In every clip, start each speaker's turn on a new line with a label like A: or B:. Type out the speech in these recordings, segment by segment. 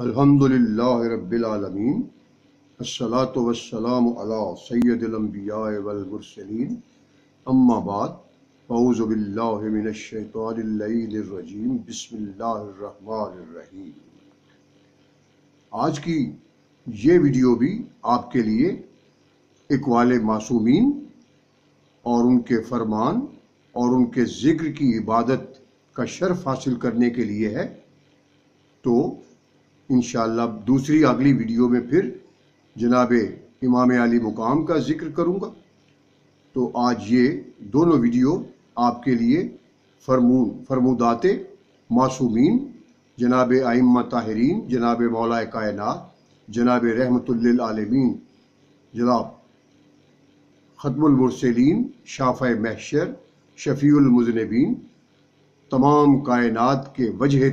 A: الحمدللہ رب العالمین الصلاۃ والسلام علی سید الانبیاء والمرسلین اما بعد اعوذ باللہ من الشیطان اللعین الرجیم بسم اللہ الرحمن الرحیم۔ آج کی یہ ویڈیو بھی آپ کے لیے اقوال معصومین اور ان کے فرمان اور ان کے ذکر کی عبادت کا شرف حاصل کرنے کے لیے ہے، تو انشاءاللہ دوسری اگلی ویڈیو میں پھر جناب امام علی مقام کا ذکر کروں گا۔ تو آج یہ دونوں ویڈیو آپ کے لیے فرمودات معصومین، جناب ائمہ طاہرین، جناب مولا کائنات، جناب رحمت للعالمین، جناب ختم المرسلین، شافع محشر، شفیع المذنبین، تمام کائنات کے وجہ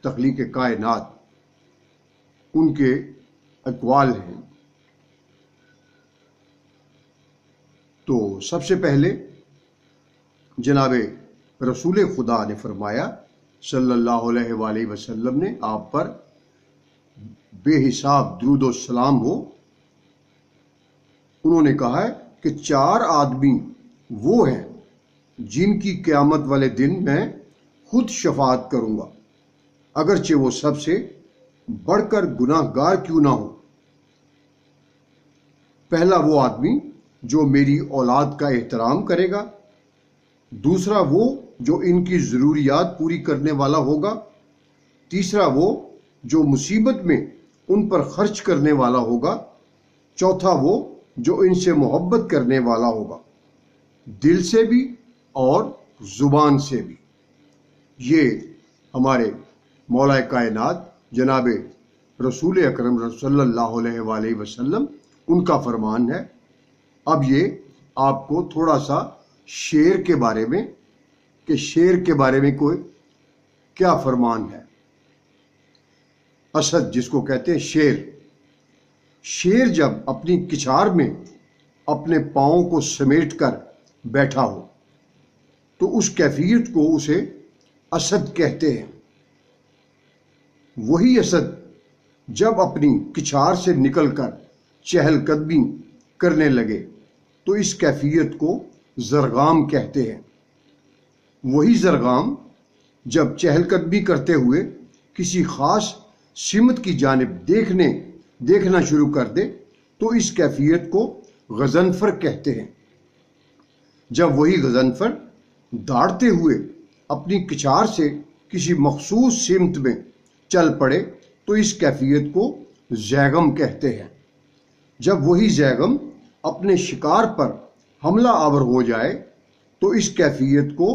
A: تخلیق کائنات، ان کے اقوال ہیں۔ تو سب سے پہلے جناب رسول خدا نے فرمایا صلی اللہ علیہ وآلہ وسلم نے، آپ پر بے حساب درود و سلام ہو، انہوں نے کہا ہے کہ 4 آدمی وہ ہیں جن کی قیامت والے دن میں خود شفاعت کروں گا، اگرچہ وہ سب سے بڑھ کر گناہ گار کیوں نہ ہو۔ پہلا وہ آدمی جو میری اولاد کا احترام کرے گا، دوسرا وہ جو ان کی ضروریات پوری کرنے والا ہوگا، تیسرا وہ جو مصیبت میں ان پر خرچ کرنے والا ہوگا، چوتھا وہ جو ان سے محبت کرنے والا ہوگا، دل سے بھی اور زبان سے بھی۔ یہ ہمارے مولا کائنات جناب رسول اکرم صلی اللہ علیہ وآلہ وسلم ان کا فرمان ہے۔ اب یہ آپ کو تھوڑا سا شیر کے بارے میں، کہ شیر کے بارے میں کوئی کیا فرمان ہے۔ اسد جس کو کہتے ہیں شیر جب اپنی کچھار میں اپنے پاؤں کو سمیٹ کر بیٹھا ہو تو اس کیفیت کو اسے اسد کہتے ہیں۔ وہی اسد جب اپنی کچھار سے نکل کر چہل قدمی کرنے لگے تو اس کیفیت کو زرغام کہتے ہیں۔ وہی زرغام جب چہل قدمی کرتے ہوئے کسی خاص سمت کی جانب دیکھنا شروع کر دے تو اس کیفیت کو غضنفر کہتے ہیں۔ جب وہی غضنفر داڑتے ہوئے اپنی کچھار سے کسی مخصوص سمت میں چل پڑے تو اس کیفیت کو زیغم کہتے ہیں۔ جب وہی زیغم اپنے شکار پر حملہ آور ہو جائے تو اس کیفیت کو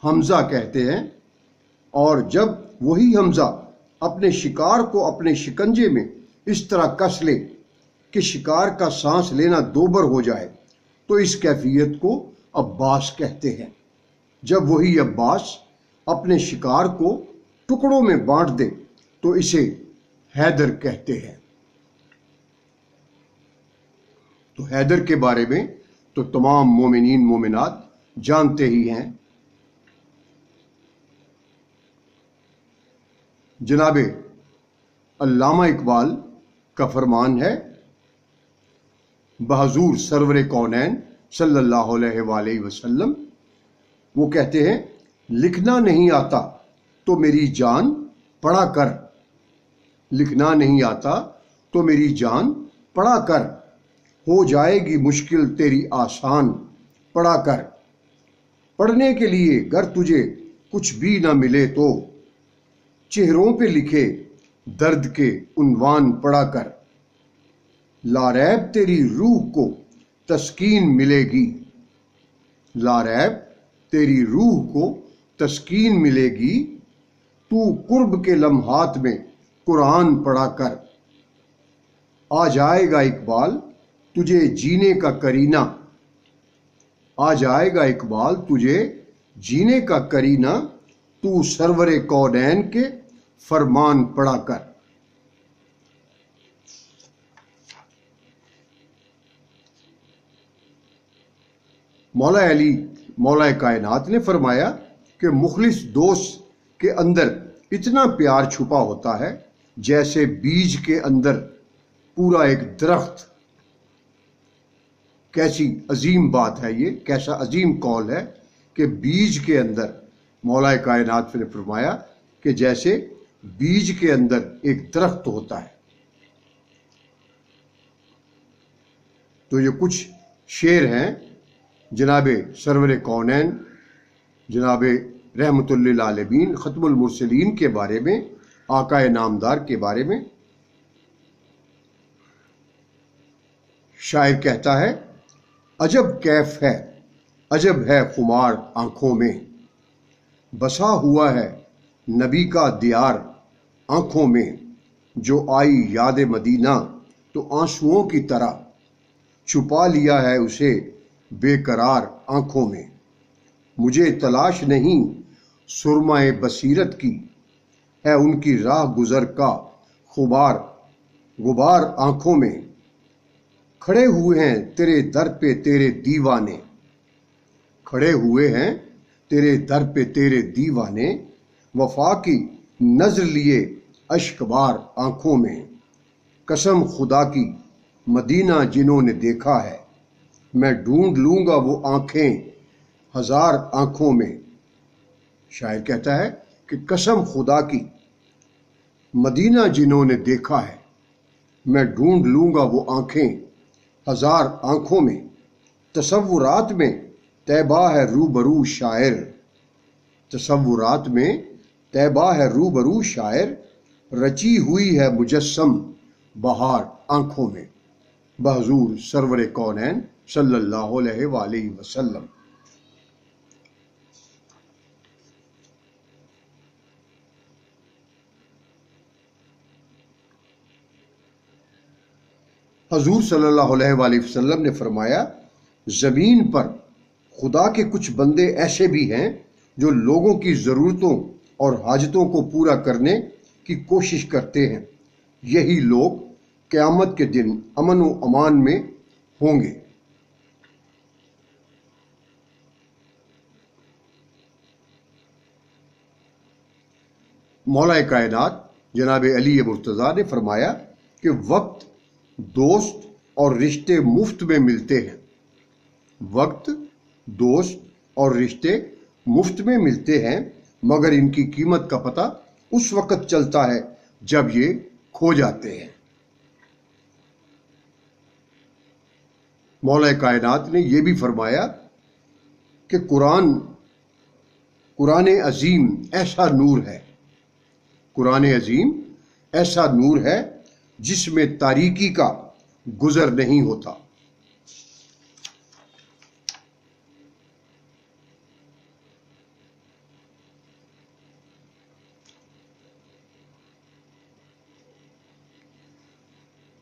A: حمزہ کہتے ہیں، اور جب وہی حمزہ اپنے شکار کو اپنے شکنجے میں اس طرح کس لے کہ شکار کا سانس لینا دوبر ہو جائے تو اس کیفیت کو عباس کہتے ہیں۔ جب وہی عباس اپنے شکار کو ٹکڑوں میں بانٹ دے تو اسے حیدر کہتے ہیں۔ تو حیدر کے بارے میں تو تمام مومنین مومنات جانتے ہی ہیں۔ جناب علامہ اقبال کا فرمان ہے، بحضور سرور کونین صلی اللہ علیہ وآلہ وسلم، وہ کہتے ہیں لکھنا نہیں آتا تو میری جان پڑھا کر، لکھنا نہیں آتا تو میری جان پڑھا کر، ہو جائے گی مشکل تیری آسان پڑھا کر، پڑھنے کے لیے گر تجھے کچھ بھی نہ ملے تو چہروں پہ لکھے درد کے عنوان پڑھا کر، لاریب تیری روح کو تسکین ملے گی، لاریب تیری روح کو تسکین ملے گی، تو قرب کے لمحات میں قرآن پڑھا کر، آ جائے گا اقبال تجھے جینے کا کرینہ، آ جائے گا اقبال تجھے جینے کا کرینہ، تو سرور کونین کے فرمان پڑھا کر۔ مولا علی مولا کائنات نے فرمایا کہ مخلص دوست کے اندر اتنا پیار چھپا ہوتا ہے جیسے بیج کے اندر پورا ایک درخت. کیسی عظیم بات ہے یہ، کیسا عظیم قول ہے کہ بیج کے اندر مولا کائنات نے فرمایا کہ جیسے بیج کے اندر ایک درخت ہوتا ہے. تو یہ کچھ شعر ہیں جناب سرور کونین، جناب رحمت للعالمین ختم المرسلین کے بارے میں، آقا نامدار کے بارے میں. شاعر کہتا ہے، عجب کیف ہے، عجب ہے خمار آنکھوں میں، بسا ہوا ہے نبی کا دیار آنکھوں میں، جو آئی یاد مدینہ تو آنسوؤں کی طرح چھپا لیا ہے اسے بے قرار آنکھوں میں. مجھے تلاش نہیں سرمائے بصیرت کی، ہے ان کی راہ گزر کا غبار آنکھوں میں. کھڑے ہوئے ہیں تیرے در پہ تیرے دیوانے، کھڑے ہوئے ہیں تیرے در پہ تیرے دیوانے، وفا کی نظر لیے اشک بار آنکھوں میں. قسم خدا کی مدینہ جنہوں نے دیکھا ہے، میں ڈھونڈ لوں گا وہ آنکھیں ہزار آنکھوں میں. شاعر کہتا ہے کہ قسم خدا کی مدینہ جنہوں نے دیکھا ہے، میں ڈھونڈ لوں گا وہ آنکھیں ہزار آنکھوں میں. تصورات میں طیبہ ہے روبرو شاعر، تصورات میں طیبہ ہے روبرو شاعر، رچی ہوئی ہے مجسم بہار آنکھوں میں. بحضور سرور کونین صلی اللہ علیہ وآلہ وسلم. حضور صلی اللہ علیہ وآلہ وسلم نے فرمایا، زمین پر خدا کے کچھ بندے ایسے بھی ہیں جو لوگوں کی ضرورتوں اور حاجتوں کو پورا کرنے کی کوشش کرتے ہیں. یہی لوگ قیامت کے دن امن و امان میں ہوں گے. مولا کائنات جناب علی مرتضیٰ نے فرمایا کہ وقت، دوست اور رشتے مفت میں ملتے ہیں. وقت، دوست اور رشتے مفت میں ملتے ہیں، مگر ان کی قیمت کا پتہ اس وقت چلتا ہے جب یہ کھو جاتے ہیں. مولا کائنات نے یہ بھی فرمایا کہ قرآن عظیم ایسا نور ہے، قرآن عظیم ایسا نور ہے جس میں تاریکی کا گزر نہیں ہوتا.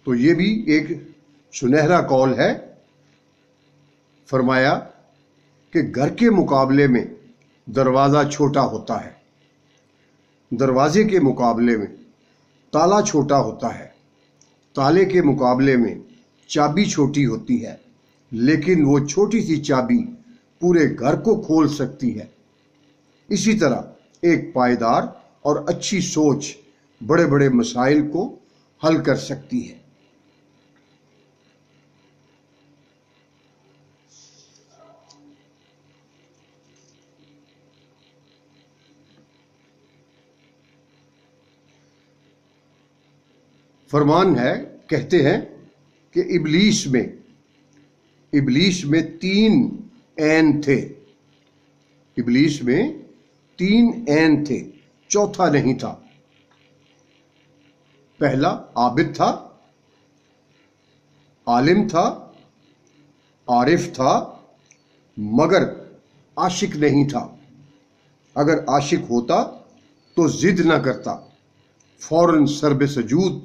A: تو یہ بھی ایک سنہرا قول ہے. فرمایا کہ گھر کے مقابلے میں دروازہ چھوٹا ہوتا ہے، دروازے کے مقابلے میں تالا چھوٹا ہوتا ہے، تالے کے مقابلے میں چابی چھوٹی ہوتی ہے، لیکن وہ چھوٹی سی چابی پورے گھر کو کھول سکتی ہے. اسی طرح ایک پائیدار اور اچھی سوچ بڑے بڑے مسائل کو حل کر سکتی ہے. فرمان ہے، کہتے ہیں کہ ابلیس میں 3 عین تھے، ابلیس میں 3 عین تھے، چوتھا نہیں تھا. پہلا عابد تھا، عالم تھا، عارف تھا، مگر عاشق نہیں تھا. اگر عاشق ہوتا تو ضد نہ کرتا، فوراً سرب سجود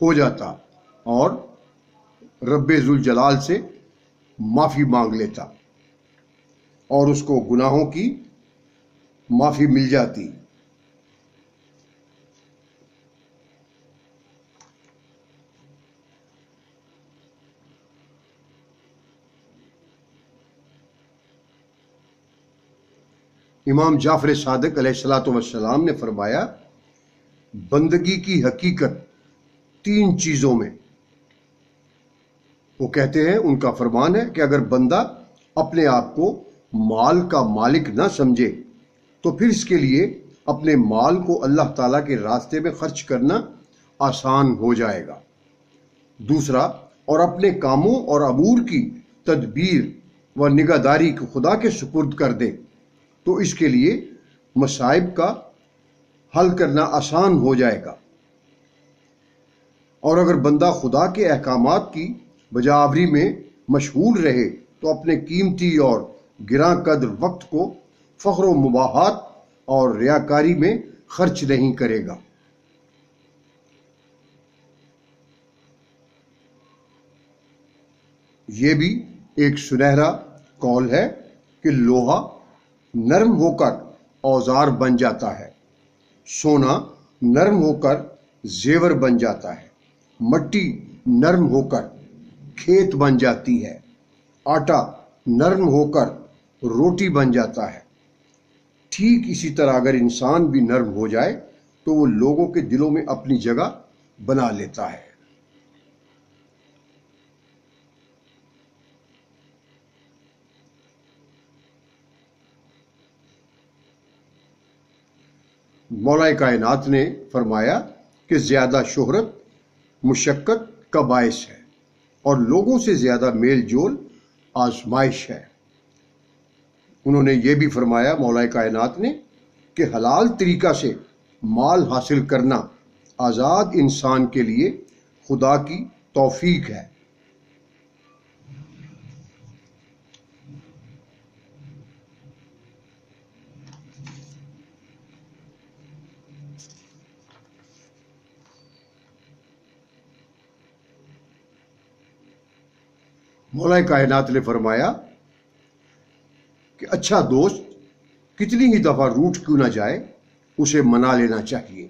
A: ہو جاتا اور رب ذوالجلال سے معافی مانگ لیتا اور اس کو گناہوں کی معافی مل جاتی. امام جعفر صادق علیہ الصلوۃ والسلام نے فرمایا، بندگی کی حقیقت 3 چیزوں میں۔ وہ کہتے ہیں، ان کا فرمان ہے کہ اگر بندہ اپنے آپ کو مال کا مالک نہ سمجھے تو پھر اس کے لیے اپنے مال کو اللہ تعالیٰ کے راستے میں خرچ کرنا آسان ہو جائے گا۔ دوسرا، اور اپنے کاموں اور امور کی تدبیر و نگہداری کو خدا کے سپرد کر دے تو اس کے لیے مصائب کا حل کرنا آسان ہو جائے گا۔ اور اگر بندہ خدا کے احکامات کی بجاوری میں مشغول رہے تو اپنے قیمتی اور گراں قدر وقت کو فخر و مباحات اور ریاکاری میں خرچ نہیں کرے گا۔ یہ بھی ایک سنہرا قول ہے کہ لوہا نرم ہو کر اوزار بن جاتا ہے، سونا نرم ہو کر زیور بن جاتا ہے، مٹی نرم ہو کر کھیت بن جاتی ہے، آٹا نرم ہو کر روٹی بن جاتا ہے۔ ٹھیک اسی طرح اگر انسان بھی نرم ہو جائے تو وہ لوگوں کے دلوں میں اپنی جگہ بنا لیتا ہے۔ مولا کائنات نے فرمایا کہ زیادہ شہرت مشقت کا باعث ہے اور لوگوں سے زیادہ میل جول آزمائش ہے۔ انہوں نے یہ بھی فرمایا، مولا کائنات نے، کہ حلال طریقہ سے مال حاصل کرنا آزاد انسان کے لیے خدا کی توفیق ہے۔ مولا کائنات نے فرمایا کہ اچھا دوست کتنی ہی دفعہ روٹھ کیوں نہ جائے اسے منا لینا چاہیے،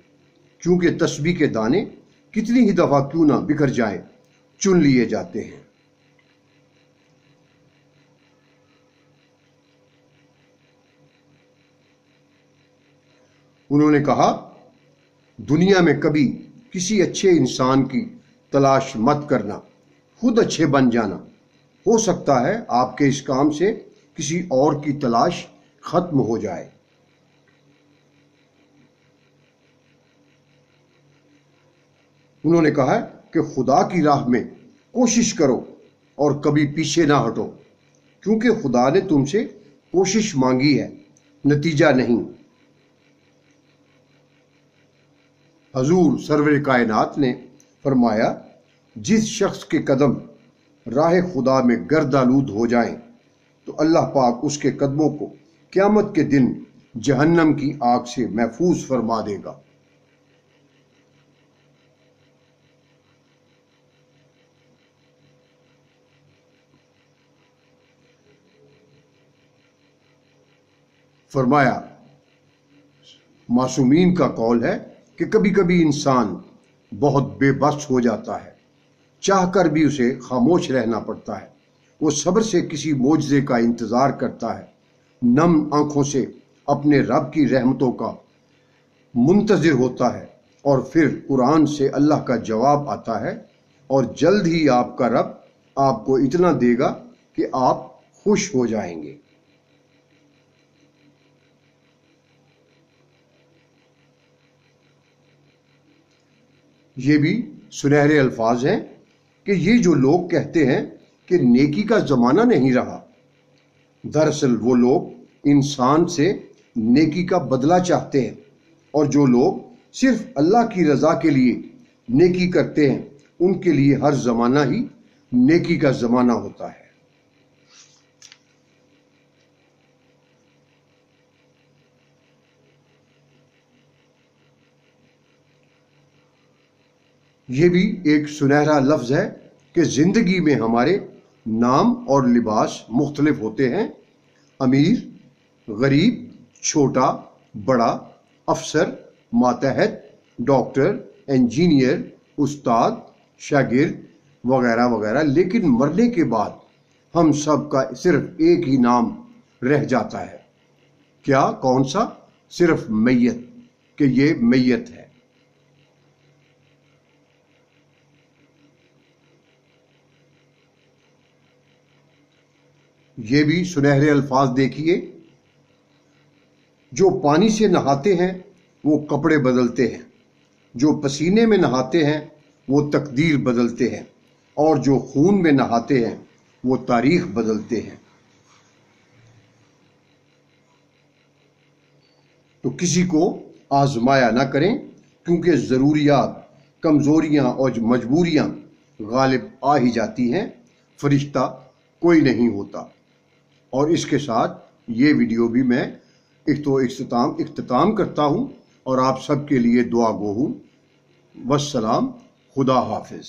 A: کیونکہ تسبیح کے دانے کتنی ہی دفعہ کیوں نہ بکھر جائیں چن لیے جاتے ہیں۔ انہوں نے کہا، دنیا میں کبھی کسی اچھے انسان کی تلاش مت کرنا، خود اچھے بن جانا۔ ہو سکتا ہے آپ کے اس کام سے کسی اور کی تلاش ختم ہو جائے۔ انہوں نے کہا کہ خدا کی راہ میں کوشش کرو اور کبھی پیچھے نہ ہٹو، کیونکہ خدا نے تم سے کوشش مانگی ہے، نتیجہ نہیں۔ حضور سرور کائنات نے فرمایا، جس شخص کے قدم راہ خدا میں گرد آلود ہو جائیں تو اللہ پاک اس کے قدموں کو قیامت کے دن جہنم کی آگ سے محفوظ فرما دے گا۔ فرمایا، معصومین کا قول ہے کہ کبھی کبھی انسان بہت بے بس ہو جاتا ہے، چاہ کر بھی اسے خاموش رہنا پڑتا ہے۔ وہ صبر سے کسی معجزے کا انتظار کرتا ہے، نم آنکھوں سے اپنے رب کی رحمتوں کا منتظر ہوتا ہے، اور پھر قرآن سے اللہ کا جواب آتا ہے، اور جلد ہی آپ کا رب آپ کو اتنا دے گا کہ آپ خوش ہو جائیں گے۔ یہ بھی سنہرے الفاظ ہیں کہ یہ جو لوگ کہتے ہیں کہ نیکی کا زمانہ نہیں رہا، دراصل وہ لوگ انسان سے نیکی کا بدلہ چاہتے ہیں، اور جو لوگ صرف اللہ کی رضا کے لیے نیکی کرتے ہیں ان کے لیے ہر زمانہ ہی نیکی کا زمانہ ہوتا ہے۔ یہ بھی ایک سنہرا لفظ ہے کہ زندگی میں ہمارے نام اور لباس مختلف ہوتے ہیں۔ امیر، غریب، چھوٹا، بڑا، افسر، ماتحت، ڈاکٹر، انجینئر، استاد، شاگرد وغیرہ وغیرہ، لیکن مرنے کے بعد ہم سب کا صرف ایک ہی نام رہ جاتا ہے۔ کیا؟ کون سا؟ صرف میت، کہ یہ میت ہے۔ یہ بھی سنہرے الفاظ دیکھیے، جو پانی سے نہاتے ہیں وہ کپڑے بدلتے ہیں، جو پسینے میں نہاتے ہیں وہ تقدیر بدلتے ہیں، اور جو خون میں نہاتے ہیں وہ تاریخ بدلتے ہیں۔ تو کسی کو آزمایا نہ کریں، کیونکہ ضروریات، کمزوریاں اور مجبوریاں غالب آ ہی جاتی ہیں، فرشتہ کوئی نہیں ہوتا۔ اور اس کے ساتھ یہ ویڈیو بھی میں اختتام کرتا ہوں اور آپ سب کے لیے دعا گو ہوں۔ والسلام، خدا حافظ۔